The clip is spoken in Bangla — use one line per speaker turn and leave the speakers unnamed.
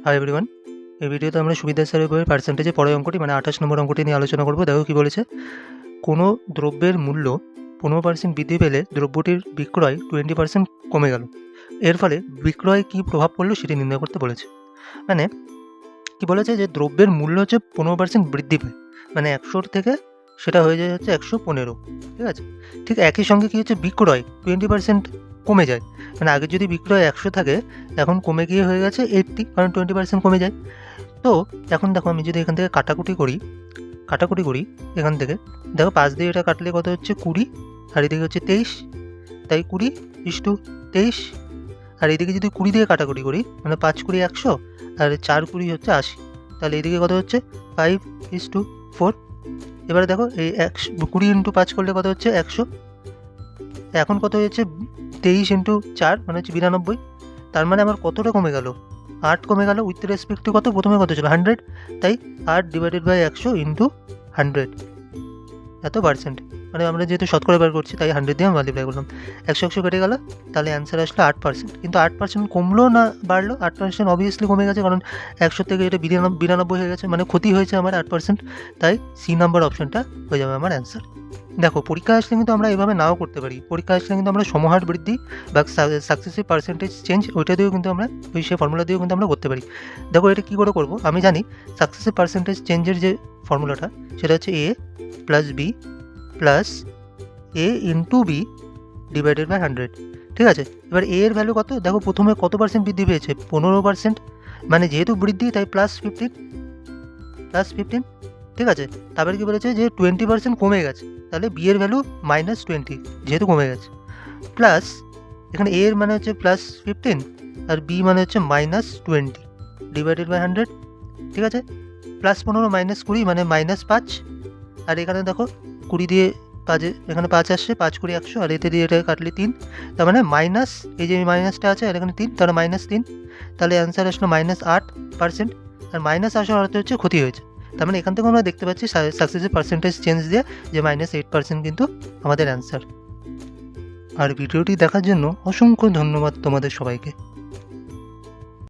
হাই এভরিওয়ান, এই ভিডিওতে আমরা সুবিধা স্যারের বইয়ের পার্সেন্টেজে পরের অঙ্কটি মানে 28 নম্বর অঙ্কটি নিয়ে আলোচনা করব। দেখো কি বলেছে, কোনো দ্রব্যের মূল্য 15% বৃদ্ধি পেলে দ্রব্যটির বিক্রয় 20% কমে গেল। এর ফলে বিক্রয় কী প্রভাব পড়লো সেটি নির্ণয় করতে বলেছে। মানে কি বলেছে যে দ্রব্যের মূল্য হচ্ছে 15% বৃদ্ধি পায়, মানে 100 থেকে সেটা হয়ে যায় হচ্ছে 115, ঠিক আছে। ঠিক একই সঙ্গে কী হচ্ছে, বিক্রয় 20% কমে যায়, মানে আগে যদি বিক্রয় 100 থাকে এখন কমে গিয়ে হয়ে গেছে 80, কারণ 20% কমে যায়। তো এখন দেখো আমি যদি এখান থেকে কাটাকুটি করি এখান থেকে, দেখো 5 দিয়ে এটা কাটলে কত হচ্ছে 20, আর এদিকে হচ্ছে 23, তাই 20:23। আর এদিকে যদি 20 দিয়ে কাটাকুটি করি মানে 5 20 100, আর 4 20 হচ্ছে 80, তাহলে এদিকে কত হচ্ছে 5:4। এবারে দেখো এই 20 × 5 করলে কত হচ্ছে 100, এখন কত হয়েছে 23 × 4 মানে হচ্ছে 92। তার মানে আমার কতটা কমে গেল, 8 কমে গেল। উইথ রেসপেক্ট টু কত, প্রথমে কত ছিল 100, তাই 8/100 × 100 এত পার্সেন্ট। মানে আমরা যেহেতু শতকরা বার করছি তাই 100 দিয়ে মাল্টিপ্লাই করলাম, 100 কেটে গেল, তাহলে অ্যান্সার আসলো 8%। কিন্তু 8% কমলো না বাড়লো? 8% অবভিয়াসলি কমে গেছে, কারণ 100 থেকে এটা 92 হয়ে গেছে, মানে ক্ষতি হয়েছে আমার 8%। তাই সি নাম্বার অপশনটা হয়ে যাবে আমার অ্যান্সার। দেখো পরীক্ষা আসলে কিন্তু আমরা এভাবে নাও করতে পারি, পরীক্ষা আসলে কিন্তু আমরা সমহার বৃদ্ধি বা সাকসেসিভ পার্সেন্টেজ চেঞ্জ ওইটা দিয়েও কিন্তু আমরা সেই ফর্মুলা দিয়েও কিন্তু আমরা করতে পারি। দেখো এটা কী করে করবো, আমি জানি সাকসেসিভ পার্সেন্টেজ চেঞ্জের যে ফর্মুলাটা সেটা হচ্ছে a + b + a × b / 100, ঠিক আছে। এবার a এর ভ্যালু কত, দেখো প্রথমে কত পার্সেন্ট বৃদ্ধি পেয়েছে, 15%, মানে যেহেতু বৃদ্ধি তাই +15, ঠিক আছে। তারপরে কি বলেছে যে 20% কমে গেছে, তাহলে বি এর ভ্যালু -20 যেহেতু কমে গেছে, প্লাস এখানে এ এর মানে হচ্ছে +15 আর বি মানে হচ্ছে -20 / 100, ঠিক আছে। +15 -20 মানে -5, আর এখানে দেখো 20 দিয়ে 5, এখানে 5 আসছে, 5 × 100, আর এতে দিয়ে এটা কাটলে 3, তার মানে মাইনাস, এই যে মাইনাসটা আছে আর এখানে 3, তাহলে -3, তাহলে অ্যান্সার আসলো -8%। আর মাইনাস আসার অর্থ হচ্ছে ক্ষতি হয়েছে। তার মানে এখান থেকে আমরা দেখতে পাচ্ছি সাকসেসিভ পার্সেন্টেজ চেঞ্জ দিয়ে যে -8% কিন্তু আমাদের অ্যান্সার। আর ভিডিওটি দেখার জন্য অসংখ্য ধন্যবাদ তোমাদের সবাইকে।